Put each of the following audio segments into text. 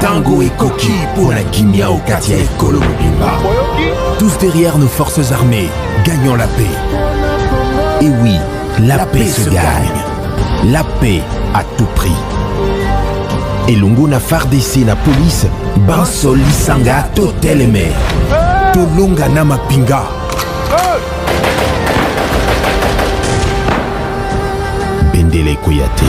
Tango et Koki pour la Kimia au Katia et Kolo Mobimba. Tous derrière nos forces armées, gagnons la paix. Et oui, la paix se gagne. La paix à tout prix. Et Longo na FARDC na police, Banso Lisanga Toteleme. Tolonga na Mapinga. Bendele Kouyate.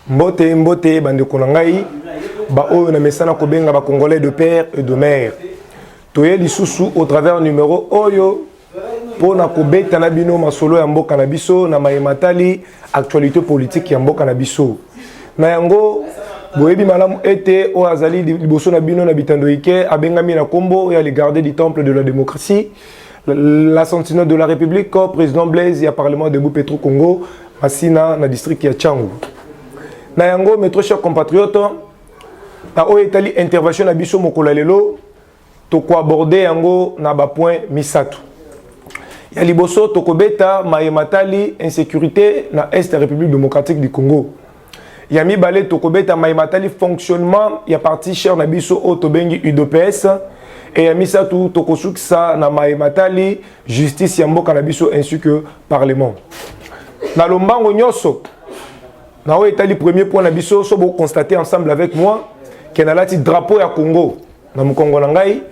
Mbote mbote bandeko na ngai ba oyo na mesana ko benga ba congolais de père et de mère. Toye lisusu au travers numéro oyo pona ko beta na bino masolo ya mboka na biso na mayematali actualité politique ya mboka na biso. Na yango boyebi malamu ete o azali liboso na bino na bitando ike abengami na kombo ya les gardiens du temple de la démocratie, la sentinelle de la République, président Blaise ya parlement de Petro Congo, Masina na district ya Tchangu. Na yango mes très chers compatriotes, na o etali intervention na biso mokolo lelo to ko aborder yango na ba point misatu. Ya liboso to ko beta mayematali insécurité na est de la République démocratique du Congo. Ya mibale to ko beta mayematali fonctionnement ya parti cher na biso o to bengi UDPS et ya misatu to ko sukisa na mayematali justice ya mboka na biso ainsi que parlement. Na lombango nyoso na o etali premier point na biso so bo constater ensemble avec moi que na lati drapeau ya Congo na mukongo na ngai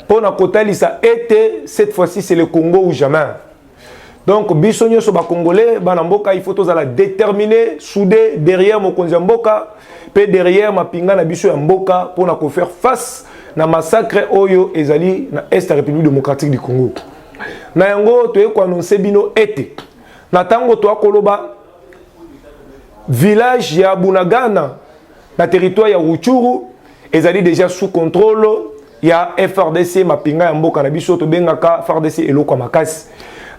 pour na kotali ça été cette fois-ci c'est le Congo ou jamais. Donc biso nyoso ba congolais bana mboka il faut tous la déterminer soudé derrière mokonzi ya mboka pe derrière mapinga na biso ya mboka pour na ko faire face na massacre oyo ezali na est République démocratique du Congo. Na yango to ko annoncer bino été na tango to akoloba village ya Bunagana na territoire ya Ruchuru ezali déjà sous contrôle ya FRDC mapinga ya mboka na biso to bengaka FRDC eloko makasi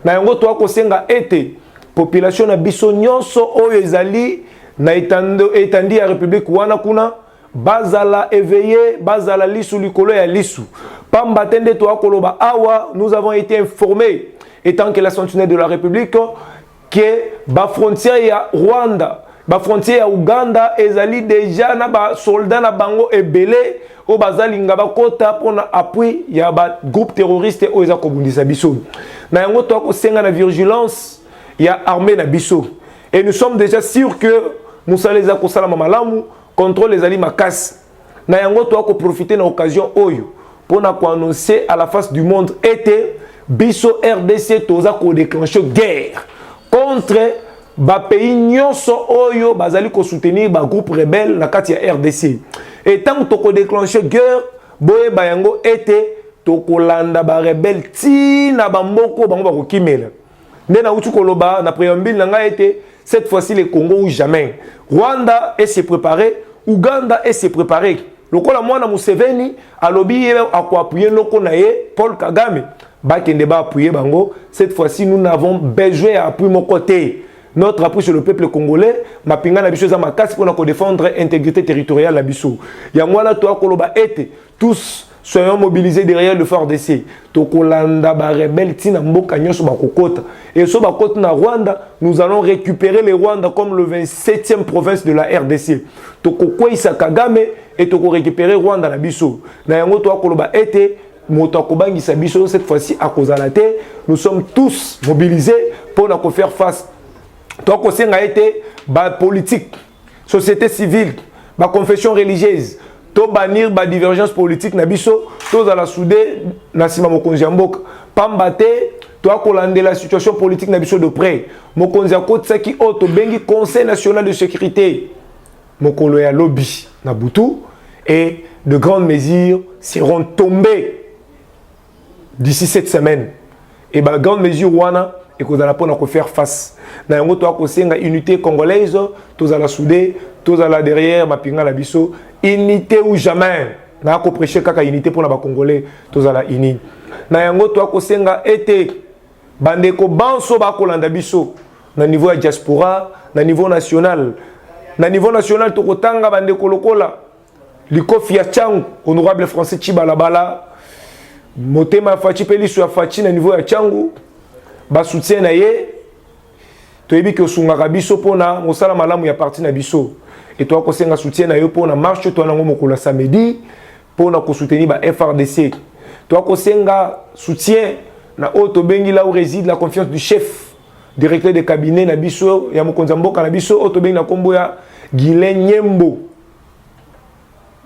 na yango to akosenga ete population na biso nyonso oyo ezali na etandi ya République wana kuna bazala éveillé bazala lisu likolo ya lisu pamba tende to akoloba awa nous avons été informés étant que la sentinelle de la République que ba frontière ya Rwanda ba frontière ya Uganda ezali déjà na ba soldats na bango ebele o bazali ngaba kota pona appui ya ba groupe terroriste o eza kobundisa biso na yango to ko senga na vigilance ya armée na biso et nous sommes déjà sûrs que musaleza ko sala malamu contrôle les ali makas na yango to ko profiter na occasion oyo pona ko annoncer à la face du monde était biso RDC toza ko déclencher guerre contre ba pays nyonso oyo bazali ko soutenir ba groupe rebelle na kati ya RDC et tant to ko déclencher guerre boye ba yango été to ko landa ba rebelle ti na ba mboko bango ba ko kimela nde na utu koloba na préambule na nga été cette fois-ci le Congo ou jamais. Rwanda est se préparer, Uganda est se préparer. Lokola mwana Museveni alobi a ko appuyer loko na ye Paul Kagame ba kende ba appuyer bango cette fois-ci nous n'avons besoin d'appui mon côté. Notre appui sur le peuple congolais, ma pinga na biso za makasi pour nous défendre l'intégrité territoriale la biso. Ya mwana to akoloba ete tous soyons mobilisés derrière le FARDC. To kolanda ba rebelle tina mboka nyoso ba kokota. Et so ba kota na Rwanda, nous allons récupérer les Rwanda comme le 27e province de la RDC. To kokwisa Kagame et to ko récupérer Rwanda na biso. Na yango to akoloba ete moto akobangisa biso cette fois-ci à kozala te. Nous sommes tous mobilisés pour nous faire face. Donc, on a été politique, société civile, confession religieuse, to bannir la divergence politique, nabiso, to la soudé, nasima mokonzi mboka, pambate, to akolande la situation politique nabiso de près. Mokonzi kotsaki oto bengi Conseil national de sécurité, mokolo ya lobby nabutu, et de grandes mesures seront tombées d'ici cette semaine. Et bah grandes mesures wana et qu'on a pas faire face. Na yango to akosenga unité congolaise, tous à la soudé, tous à la derrière, mapinga la biso, unité ou jamais. Na ko prêcher kaka unité pour na ba congolais, tous à la uni. Na yango to akosenga été bandeko banso ba kolanda biso na niveau ya diaspora, na niveau national. Na niveau national to kotanga bandeko lokola likofi ya Tchangu, honorable français Chibalabala, motema fachi peli sur fachi na niveau ya Tchangu. Ba soutien na ye toyebi ke osungaka biso pona mosala malamu ya parti na biso et toi kosenga soutien na yo pona marche toi nango mokolo samedi pona ko soutenir ba FRDC toi kosenga soutien na auto bengi là où réside la confiance du chef directeur de cabinet na biso ya mokonza mboka na biso auto bengi na kombo ya Guilain Nyembo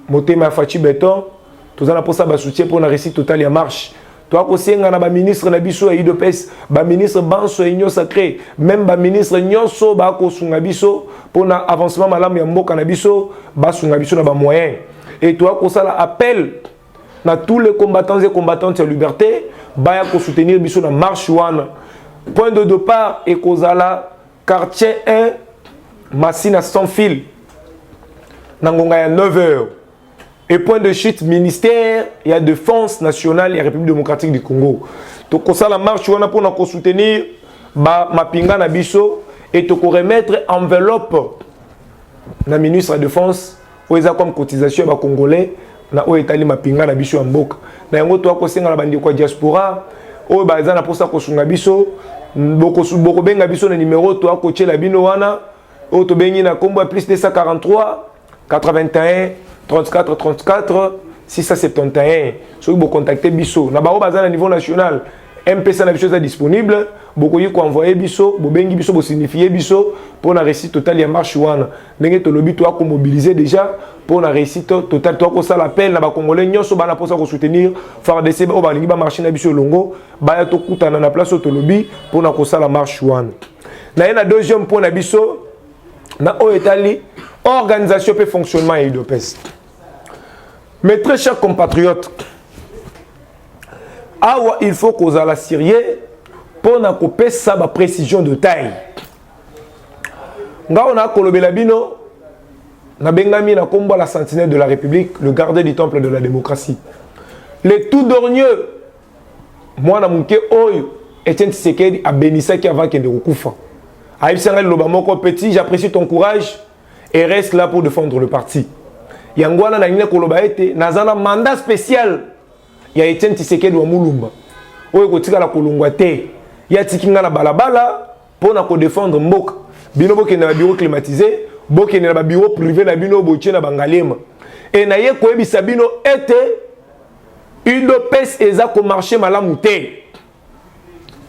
motema Fachi Beton tozana posa ba soutien pour na réussite total ya marche. Toi kosenga na ba ministre na biso ya UDPS, ba ministre banso union sacré, même ba ministre nyonso ba ko sunga biso pour na avancement malamu ya mboka na biso, ba sunga biso na ba moyen. Et toi kosala appel na tous les combattants et combattantes de liberté, ba ya ko soutenir biso na marche wana. Point de départ et kozala quartier 1 Massina sans fil. Nangonga ya 9h. Et point de chute ministère, il y a défense nationale et République démocratique du Congo. Donc ça la marche on a pour soutenir ma pinga na biso et to remettre enveloppe na ministre de défense ou eza comme cotisation ba congolais na o etali ma pinga na biso ya mboka. Na yango to ko senga na bandi kwa diaspora o ba eza na posa ko sunga biso boko benga biso na numéro to ko tchela bino wana o to bengi na kombo plus 243 81 34 34 671. Si vous contactez Bisso, na bao bazana niveau national, MPC na biso est disponible. Beaucoup y envoyer Bisso, bobengi Bisso, bo signifier Bisso pour la réussite totale ya marche wana. Ndenge to lobi toi ko mobiliser déjà pour la réussite totale toi ko ça l'appel na ba congolais nyonso bana pour ça ko soutenir FARDC o ba lingi ba marcher na biso longo ba ya to kutana na place to lobi pour na ko ça la marche wana. Na na deuxième point na Bisso na o etali organisation et fonctionnement et UDPS. Mes très chers compatriotes, il faut qu'on ait la Syrie pour nous ça ma précision de taille. Nga on a kolobela bino na bengami na kombo la sentinelle de la République, le gardien du temple de la démocratie. Le tout dernier, moi na munke oyo Etienne Tshisekedi a bénissé qui avant qu'il ne recouffe. Aïb Sangel Lobamoko petit, j'apprécie ton courage et reste là pour défendre le parti. Yangwana na ngine koloba ete nazana mandat spécial ya Etienne Tshisekedi wa Mulumba. Oyo kotika la kolongwa te. Ya tikinga na balabala pour na ko défendre mboka. Bino boke na bureau climatisé, boke na ba bureau privé na bino botie na bangalema. Et na ye koyebisa bino ete UDPS eza ko marcher malamu te.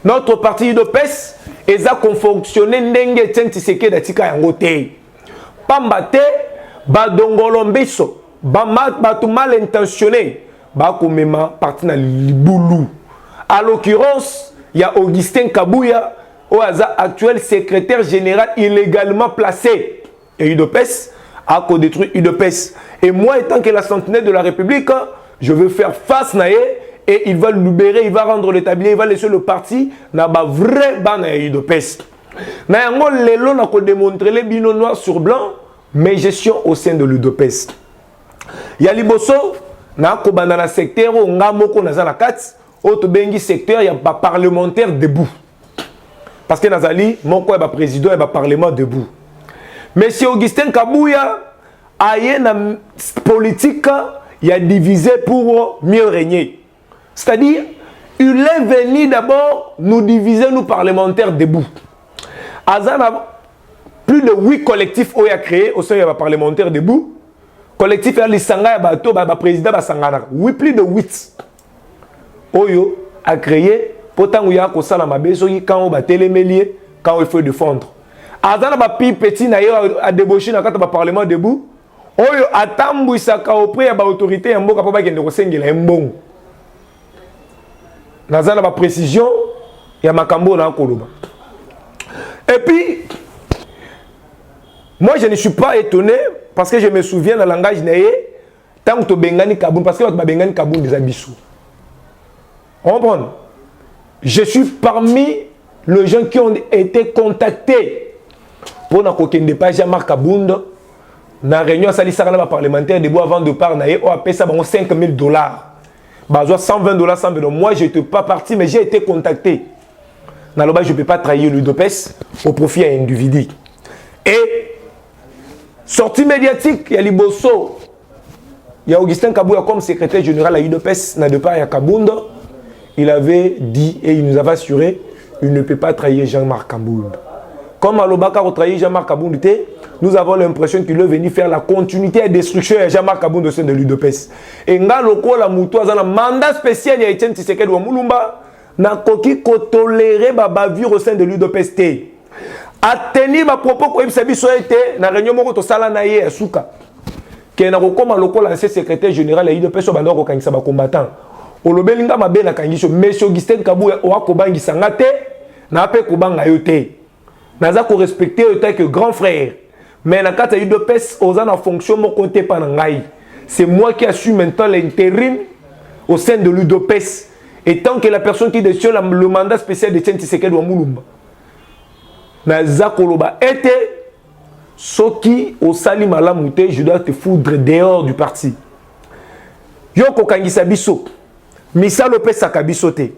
Notre parti UDPS eza ko fonctionner ndenge Etienne Tshisekedi atika yango te. Pamba te ba dongolo mbiso ba tout mal intentionné ba komema parti na libulu. À l'occurrence, il y a Augustin Kabouya au hasard actuel secrétaire général illégalement placé et UDPS a détruit UDPS. Et moi étant que la sentinelle de la République, je veux faire face na et il va le libérer, il va rendre le tablier, il va laisser le parti na ba vrai ban na UDPS. Na yango lelo na ko démontrer les bino noir sur blanc mais gestion au sein de l'UDPS. Il y a liboso na ko bandana secteur o ngamoko na za na kat auto bengi secteur il y a pas parlementaire debout. Parce que nazali moko ba président et ba parlement debout. Monsieur Augustin Kabouya a une politique il a divisé pour mieux régner. C'est-à-dire il est venu d'abord nous diviser nous parlementaires debout. Azana plus de 8 collectifs ont créé au sein de la parlementaire debout. Collectif à l'Isanga, le président Basangana. Oui, plus de 8. Oyo a créé, pourtant, il y a un ça quand on va télémélier, quand il faut défendre. Azana Bapi Petit a débauché dans le parlement debout. Oyo a tambou Isaka auprès de l'autorité, en boka qui ne un bon. Nazana ba précision, il y a Makambo dans Koloba. Et puis, moi, je ne suis pas étonné parce que je me souviens dans le langage naïe, tant que tu bengani Kaboun, parce que tu bengani Kaboun des abissous. On comprend? Je suis parmi les gens qui ont été contactés pour ne pas Jean-Marc Kaboun dans la réunion à parlementaire debout avant de parler naïe, on a payé ça $5 000. Bazoua $120, 100 $. Moi, je n'étais pas parti, mais j'ai été contacté. Dans le bas, je ne peux pas trahir l'UDPS au profit à un individu. Et sortie médiatique, il y a Liboso, il y a Augustin Kabouya comme secrétaire général à l'UDPS, n'a de part, il y a Kabounda. Il avait dit et il nous avait assuré il ne peut pas trahir Jean-Marc Kabounda. Comme Alobaka a trahi Jean-Marc Kaboundou, nous avons l'impression qu'il est venu faire la continuité et destruction de Jean-Marc Kaboundou au sein de l'UDPS. Et nga loko la moutou a un mandat spécial de Etienne Tshisekedi wa Mulumba n'a koki ko tolérer ba bavure au sein de l'UDPS. A tenir ma propos ko ibisabi so été na réunion moko to sala na ye asuka. Ke na kokoma loko l'ancien secrétaire général de l'UDPS ba ndoko kangisa ba combattant. Olobelinga mabe na kangiso Monsieur Augustin Kabouya o akobangisa ngate na pe kobanga yo te. Naza ko respecter autant que grand frère. Mais na kata UDPS oza na fonction mo compté pa na ngai. C'est moi qui assume maintenant l'intérim au sein de l'UDPS. Et tant que la personne qui détient le mandat spécial de Etienne Tshisekedi wa Mulumba. Naza koloba était soki au sali malamu te, je dois te foudre dehors du parti. Yo ko kangisa biso. Misalo pesa ka biso te.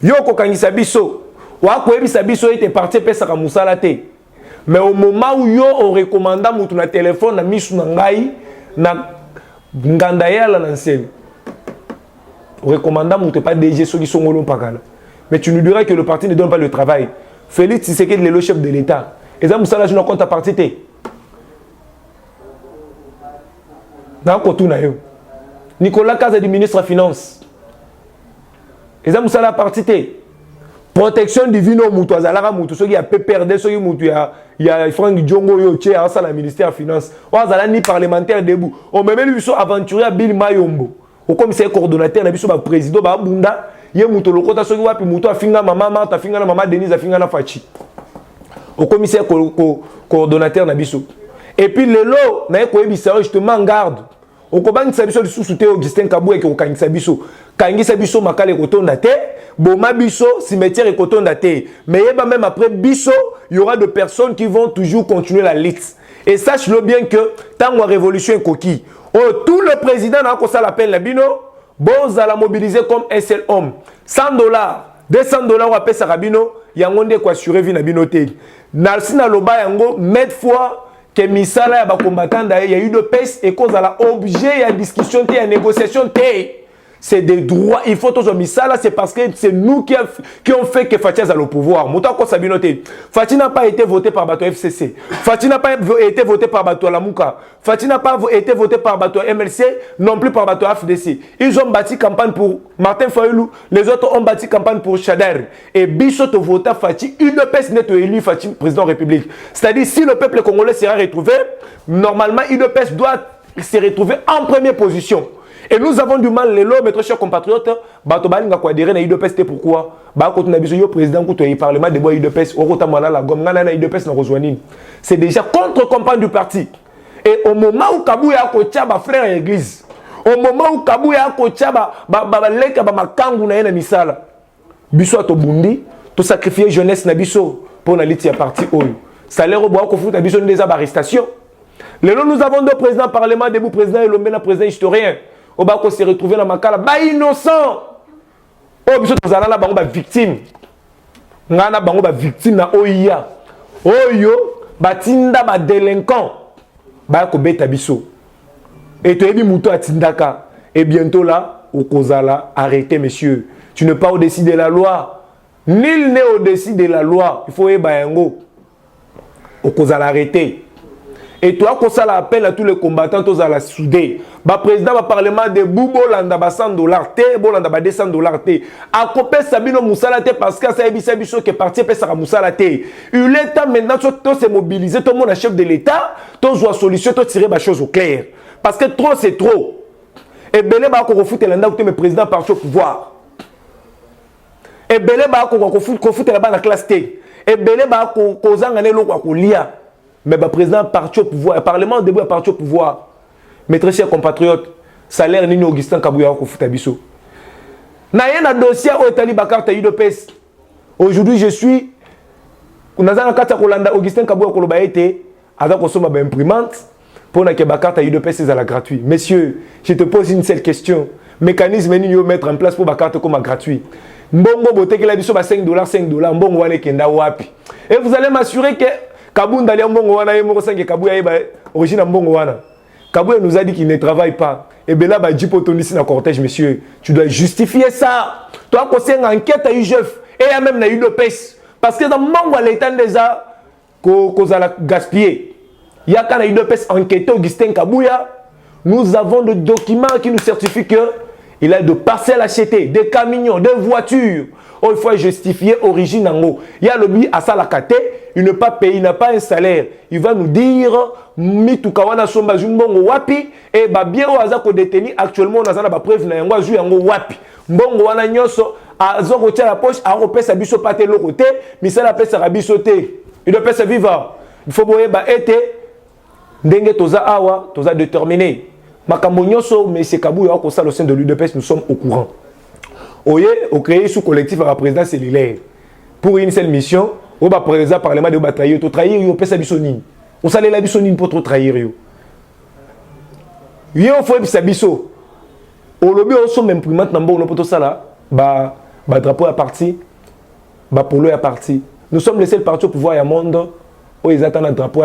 Yo ko kangisa biso. Wa ko ebisa biso ete parti pesa ka musala te. Mais au moment où yo on recommanda mutu na téléphone na misu na ngai na nganda yala na nsel. On recommanda mutu pas DG soki songolo pakala. Mais tu nous diras que le parti ne donne pas le travail. Félix Tshisekedi le chef de l'État. Et ça musala je ne compte parti te. Na ko tuna yo. Nicolas Kaza du ministre des Finances. Et ça musala parti te. Protection divine au moutou azalaka moutou ceux qui a PPRD ceux qui moutou il y a Franck Djongo yo tché à ça la ministère des Finances o azala ni parlementaire debout on même lui so aventurier à Bill Mayombo au commissaire coordonnateur na biso ba président ba bunda ye moutou lokota ceux qui wapi moutou afinga mama ta finga na mama Denise afinga na Fachi au commissaire coordonnateur na biso et puis lelo na ko ebisa justement en garde au kobangisa biso lisusu te Augustin Kabouya ki okangisa biso kangisa biso makale kotonda te boma biso cimetière kotonda te mais yeba même après biso il y aura de personnes qui vont toujours continuer la lutte et sache-le bien que tant la révolution est coquille tout le président n'a ko sala appel la bino bon à la mobiliser comme un seul homme $100 $200 wa pesa rabino yango nde ko assurer vie na bino te na loba yango mettre fois que misala ya ba combattant il y a eu de pèse et cause à la objet ya discussion te ya négociation te c'est des droits il faut tous misala c'est parce que c'est nous qui ont fait que Fachi a le pouvoir mota ko sabinote Fachi n'a pas été voté par Bato FCC Fachi n'a pas été voté par Bato Lamuka Fachi n'a pas été voté par Bato MLC non plus par Bato FDC ils ont bâti campagne pour Martin Fayoulou les autres ont bâti campagne pour Chader et Bichot vota Fachi une pèse net élu Fachi président de la République c'est-à-dire si le peuple congolais sera retrouvé normalement une pèse doit se retrouver en première position. Et nous avons du mal, les lots, mes très chers compatriotes, bato balinga ko adhérer na UDPS pourquoi? Ba ko tuna biso yo président ko to parlement de bois UDPS orota mala la gom ngana na UDPS na rejoindre. C'est déjà contre campagne du parti. Et au moment où Kabouya ko tia ba frère église, au moment où Kabouya ko tia ba leka ba makangu na na misala. Biso to bundi, to sacrifier jeunesse na biso pour na liti ya parti oyo. Salaire au bois ko futa biso des arrestations. Les lots nous avons deux présidents parlement debout président et l'homme président historien. On va se retrouver dans ma cala, bah innocent. Oh, biso tozala la bango ba victime. Ngana bango ba victime na OIA. Oyo batinda ba délinquant. Ba ko beta biso. Et to ebi muto atindaka. Et bientôt là, au kozala, arrêtez messieurs. Tu n'es pas au-dessus de la loi. Nul n'est au-dessus de la loi. Il faut eba yango. Au kozala arrêter. Et toi, qu'on ça l'appelle à tous les combattants, tous à la soudée. Le président du parlement de Boubo, landa ba $100, bolanda ba $200. A copé Sabino Moussalate parce que ça est biso qui est parti pour ça Moussalate. Il est temps maintenant de se mobiliser, tout le monde est chef de l'État, tout doit solution, tout tirer les choses au clair. Parce que trop c'est trop. Et Belé ba ko refouter landa où le président parti au pouvoir. Et Belé ba ko refouter là-bas dans la classe T. Et Belé ba ko zangane lo ko lia. Mais le président parti au pouvoir, le parlement debout est parti au pouvoir. Mes très chers compatriotes, salaire Nino Augustin Kabouya ko futabiso. Na yena dossier au Tali Bakar tayi de pes. Aujourd'hui je suis Nazana kata kolanda Augustin Kabouya ko loba été avec ko soma ba imprimante pour na ke Bakar tayi de pes à la gratuit. Messieurs, je te pose une seule question. Mécanisme ni mettre en place pour Bakar comme gratuit. Mbongo bote ke la biso ba $5 mbongo wane kenda wapi. Et vous allez m'assurer que Kabounda li mbongo wana yemo sange Kabouya ba origine mbongo wana. Kabouya nous a dit qu'il ne travaille pas. Et bien là, bah, Jipo Tony, dans le cortège, monsieur, tu dois justifier ça. Toi, quand c'est une enquête à UGF, et il y a même eu de pêche. Parce que dans le monde, l'État déjà, kozala gaspiller. Il y a quand UDPS enquêté Augustin Kabouya. Nous avons des documents qui nous certifient qu'il a de parcelles achetées, des camions, des voitures. Oh, il faut justifier origine en haut. Il y a le bi à Salakate, il n'a pas payé, il n'a pas un salaire. Il va nous dire, Mitukawana Somba Zumbongo Wapi, et bien au hasard qu'on détenu actuellement, on a une preuve, on a joué en Wapi. Mbongo wana nyoso, a zoko tia la poche, a repé sa biso pate l'autre côté, mais ça la paix sera bisoté. Il doit se vivre. Il faut boyer ba été, ndenge toza awa, toza déterminé. Makambo nyoso, mais c'est Kabouya au sein de l'UDPS, nous sommes au courant. Oye, au créé sous collectif à la présidence cellulaire. Pour une seule mission, au bas président parlement de trahir, to trahir yo pesa bisonine. On s'allait la bisonine pour trop trahir yo. Yo faut bisa biso. Au lobby on sont imprimante na mbo no poto sala, ba drapeau à parti, ba polo à parti. Nous sommes les seuls partis au pouvoir à monde où ils attendent un drapeau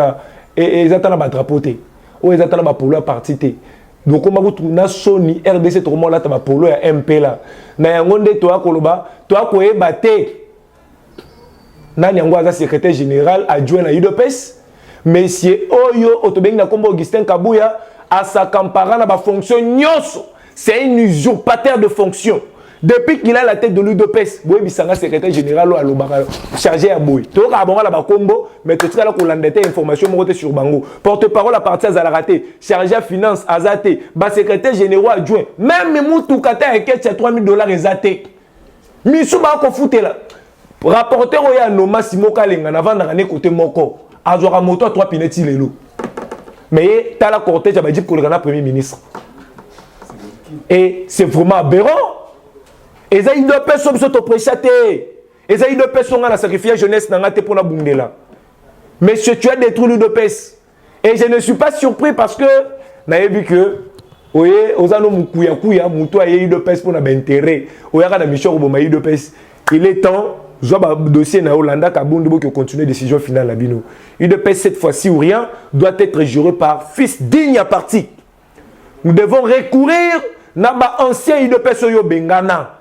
et ils attendent un drapeau té. Où ils attendent un polo à parti té. Donc on na Sony RDC tout le monde là ta polo ya MP là na yangonde to akoloba to akoyeba te nani yango aza secrétaire général adjoint na UDPS monsieur oyo otobengi na kombo Augustin Kabouya asakampara na ba fonction nyoso c'est un usurpateur de fonction. Depuis qu'il a la tête de l'UDPS, Boy Bissanga, secrétaire général, chargé à Boy. Tu as abonné la combo, mais tu as la information sur Bango. Porte-parole à partir de Zalaraté, chargé à finance, Azate, secrétaire général adjoint. Même Moutoukata et Ketch à $3,000 Azate. Misuba ko fouté là. Rapporteur Oya Noma Simoka Lenga, avant d'arraner côté Moko. Azora Moto à 3 pinetti les loups. Mais tu as la cortège à Badjib Kolgana, Premier ministre. Et c'est vraiment aberrant. Et ça, il doit pas s'auto-préchater. Et ça, il doit pas s'en sacrifier jeunesse dans la tête pour la bundela. Monsieur, tu as détruit l'UDPS. Et je ne suis pas surpris parce que, vous avez vu que, vous voyez, vous avez eu l'UDPS pour l'intérêt. Vous avez la mission pour l'UDPS. Il est temps, je vois le dossier dans Hollanda, Kabundu, qui continue la décision finale. L'UDPS, cette fois-ci ou rien, doit être juré par fils digne à parti. Nous devons recourir à l'ancien UDPS Oyo Bengana.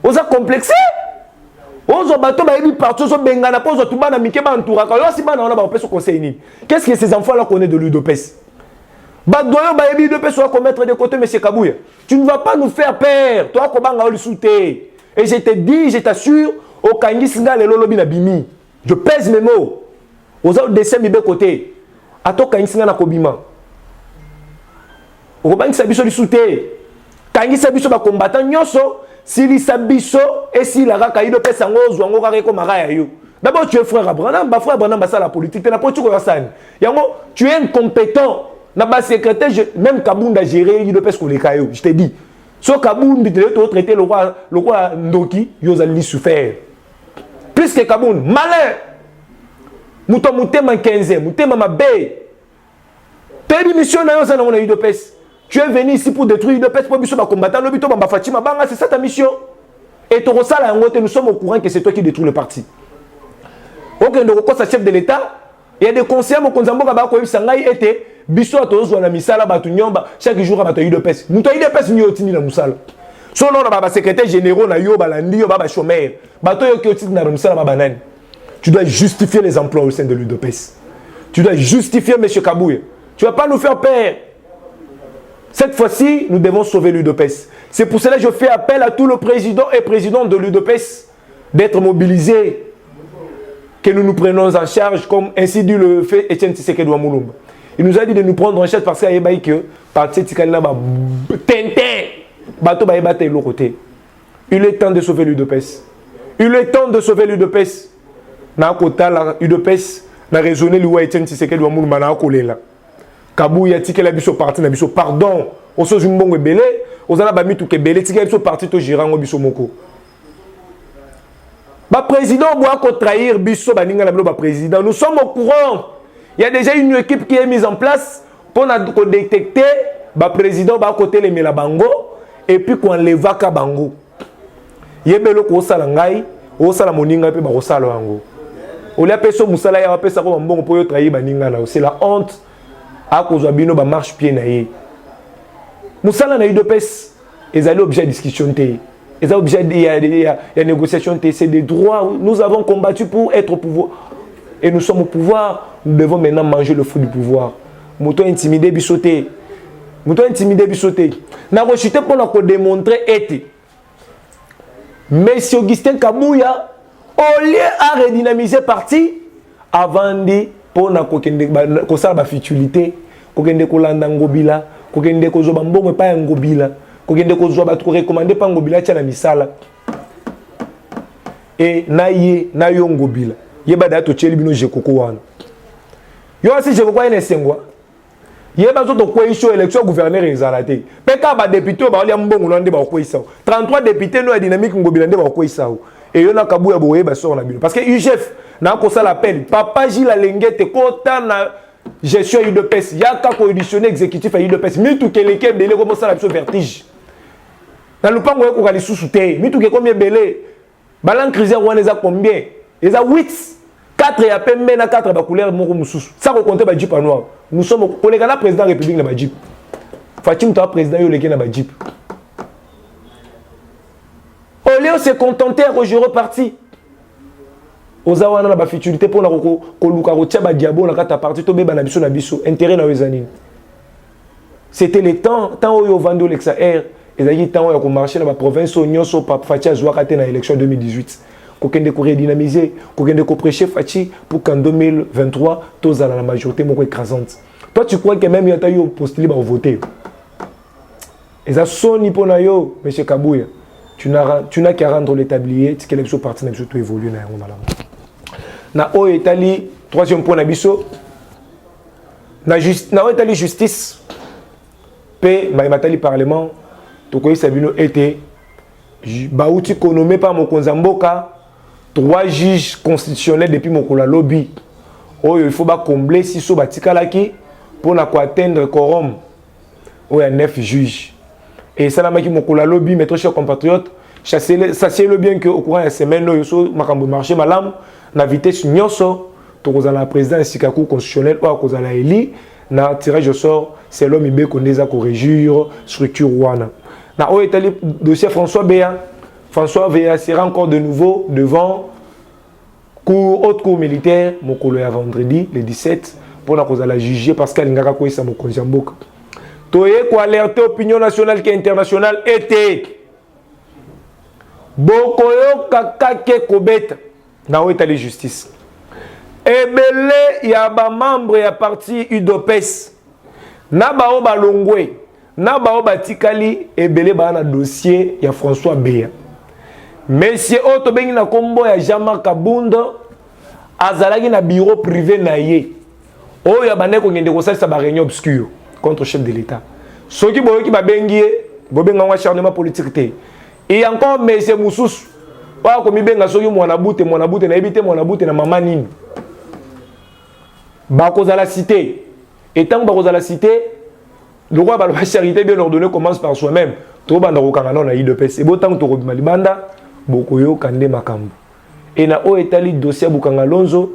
Vous êtes complexé. Vous êtes partout sur Bengana, vous êtes tous les qu'est-ce que ces enfants-là connaissent de l'UDPS? De côté, M. Kabouya. Tu ne vas pas nous faire peur. Toi, et je te dis, je t'assure, au Kangisinga, le lobby na bimi. Je pèse mes mots. Vous avez dessin de côté. À toi, Kangisinga na kobima. Au Kangisinga biso lisouté. Kangisinga biso ba combattant nyoso. Si l'Isabiso et si la raka ido pesa ngozo ngo kareko maraya yo. D'abord tu es frère Abraham, ba frère Abraham ba ça la politique, tu n'as pas tout quoi ça. Yango, tu es incompétent. Na ba secrétaire même Kabunda gérer ido pesa ko le kayo. Je te dis. So Kabunda de l'autre traiter le roi Ndoki, yo zali souffert. Plus que Kabunda, malin. Muto mutema 15e, mutema mabe. T'as une mission na yo ça na on a ido pesa. Tu es venu ici pour détruire le pèse pour combattre combattant le bito bamba Fatima Banga, c'est ça ta mission. Et tu ressens nous sommes au courant que c'est toi qui détruis le parti. Ok, donc quand chef de l'État, il y a des conseillers au Konzambo Gaba ko Sangai était biso à tozo na misala batu nyomba chaque jour à batu de pèse. Nous taille de pèse ni otini na musala. Solo na baba secrétaire général na yo balandi yo baba chômeur. Bato yo ki otini na musala baba nani. Tu dois justifier les emplois au sein de l'UDPS. Tu dois justifier M. Kabouya. Tu vas pas nous faire peur. Cette fois-ci, nous devons sauver l'UDPS. C'est pour cela que je fais appel à tout le président et président de l'UDPS d'être mobilisés, que nous nous prenons en charge, comme ainsi dit le fait Etienne Tshisekedi Wamulumba. Il nous a dit de nous prendre en charge parce qu'il y a que parti Tikalina va tenter, bateau va battre de l'autre côté. Il est temps de sauver l'UDPS. Il est temps de sauver l'UDPS. Na kota la UDPS na raisonner le Etienne Tshisekedi Wamulumba na kolela. Kabouya tike la biso parti na biso pardon o so jumbongo belé ozala ba mitu ke belé tike la biso parti to girango biso moko ba président boa ko trahir biso baninga na bilo ba président. Nous sommes au courant. Il y a déjà une équipe qui est mise en place pour détecter ba président ba côté les melabango et puis qu'on leva ka bango yebelo ko sala ngai o sala moninga pe ba ko sala bango o la peso musala ya pesa ko mbongo po yo trahir baninga na c'est la honte. À cause de bino ba marche pied naie. Musala na UDPS, ils allaient objet de discussion té. Ils allaient objet il y a négociation té, c'est des droits. Nous avons combattu pour être au pouvoir. et nous sommes au pouvoir, nous devons maintenant manger le fruit du pouvoir. Mouton intimidé bisoté. Mouton intimidé bisoté. N'a rechuté pour nous démontrer été. Mais si Augustin Kabouya, au lieu à redynamiser parti, avant de pour na ko sala ba futilité, ko kende ko landa ngobila, ko kende ko zoba mbongo pa ngobila, ko kende ko zoba to recommander pa ngobila tia na misala. Et na yo ngobila. Yeba da to cheli bino je koko wana. Yo asi je koko ene sengwa. Yeba zo to kweiso élection gouverneur ezalate. Peka ba député ba olia mbongo lande ba kweisa. 33 députés no ya dynamique ngobila nde ba kweisa. Et yo na Kabouya boye ba sort na bino parce que UGF na ko sala appel papa Gilles Alengete kota na gestion UDPS yaka coalitionné exécutif à UDPS mitu keleke belé comme ça la vertige na lupango ko kali susu te mitu ke combien belé balan crise wana za combien eza 8 4 ya pembe na 4 ba couleur moko mususu ça ko compter ba jeep noir nous sommes pour les gars président république na ba jeep Fatim toi président yo leke na ba jeep au lieu se contenter rejoindre parti ozawana na ba futilité pour na ko luka ko tia ba diabo na kata parti to beba na biso intérêt na wezani c'était le temps oyo vando lexa air ezaki temps oyo ko marcher na ba province nyonso pa Fatia zwaka te na élection 2018 ko kende ko redynamiser ko kende ko prêcher Fati pour qu'en 2023 tozala la majorité moko écrasante. Toi tu crois que même yata yo postulé ba voter eza soni pona yo monsieur Kabouya tu n'as qu'à rendre l'établier que l'élection parti n'a tout évolué na yango malamu na o etali troisième point na biso na etali justice pe matali parlement to ko sabino été bauti konomé par mokonza mboka 3 juges constitutionnels depuis mokola lobby il faut ba combler si so batikalaki pour na ko atteindre quorum o ya 9 juges. Et ça n'a pas mokola lobby, mes chers compatriotes, sachez-le bien qu'au courant de la semaine, nous avons marché malam, na vitesse nyonso, nous avons la présidence Sikaku constitutionnel, ou nous avons élu, na tirage au sort, c'est l'homme qui a corrigir structure wana. Na o est allé dossier François Béa. François Béa sera encore de nouveau devant haute cour militaire, mokolo ya vendredi, le 17, pour nous la juger parce qu'elle n'a pas quoi ça mokonzi mboka. Toye ko alerter opinion nationale et internationale était bokoyo kakake kobeta na la justice ebele ya ba membre ya parti UDPS na bao balongwe na bao batikali ebele ba na dossier ya François Béa monsieur oto bengi na kombo ya Jean-Marc Kabunda azalaki na bureau privé na ye oyo bane ko ngende ko salisa ba réunion obscure contre le chef de l'État. Ce qui est bengi, bobenga acharnement politique te. Et encore mais c'est mususu. Wa ko mi benga soki mwana bute na ebite mwana bute na mama nini. Ba ko za la cité. Et tant ba ko za la cité, le roi ba la charité bien ordonnée commence par soi-même. To banda ko kanga na IDPS. Et botant to ko malibanda bokoyo kande makambo. Et na o etali dossier bukanga lonzo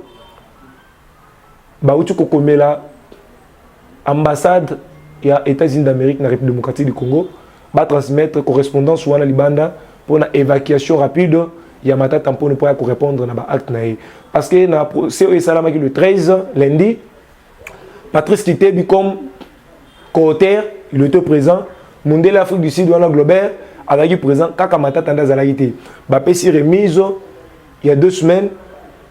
ba uti ko komela ambassade ya États-Unis d'Amérique na République démocratique du Congo va transmettre correspondance ou na libanda pour une évacuation rapide ya mata tampone pour répondre na ba acte na parce que na CE Salama qui le 13 lundi Patrice Kitebi comme co-auteur il était présent Mondele Afrique du Sud wana Globert avec présent kaka mata tanda zalaité ba pesi remise il y a 2 semaines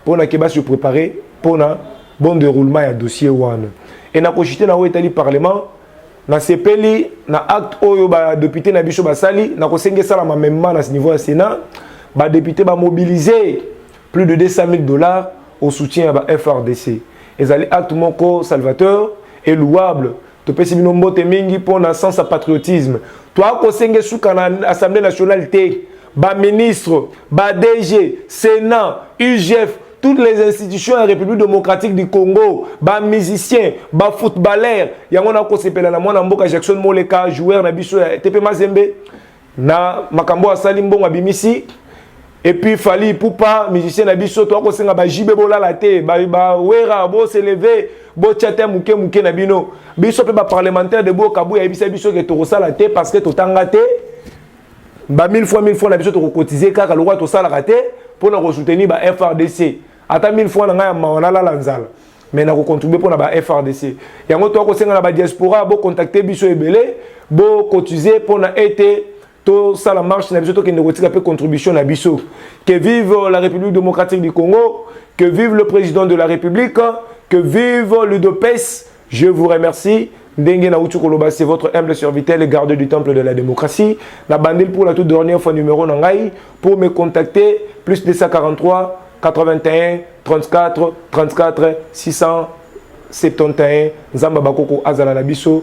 pour na keba se préparer pour na bon déroulement ya dossier wana. Et na cogité na Itali parlement na sepeli na acte oyo ba député na biso basali na kosenge sala ma même na ce niveau à Sénat ba député ba mobiliser plus de $200,000 au soutien à FRDC. Ezali acte moko salvateur et louable to pesi bino mbote mingi pour na sens patriotisme. Toi kosenge suka na Assemblée nationale te ba ministre ba DG Sénat UGF toutes les institutions de la République démocratique du Congo, ba musiciens, ba footballeurs, yangona ko sepela na mwana mboka Jackson Moleka, joueur na biso ya TP Mazembe, na makambo asali mbongo abimisi, et puis Fali Poupa, musicien na biso, to ko senga ba jibe bola la te, ba wera bo se lever, bo tchate muke na bino, biso pe ba parlementaire de bo Kabouya ebisa biso ke to sala te parce que to tanga te, ba 1000 fois na biso to cotiser kaka le roi to sala te pour nous soutenir ba FRDC. ata 1000 fois na ngai mawanala lanzala mais na ko contribuer pour na ba FRDC yango to ko senga na ba diaspora bo contacter biso ebele bo cotiser pour na été to ça la marche na biso to kende kotika pe contribution na biso. Que vive la République démocratique du Congo, que vive le président de la République, que vive l'UDPS. Je vous remercie. Ndengue na utu koloba, c'est votre humble serviteur, le gardeur du temple de la démocratie. Na bandel pour la toute dernière fois numéro nangai pour me contacter plus 243 81 34 34 671 Nzamba bakoko azala na biso.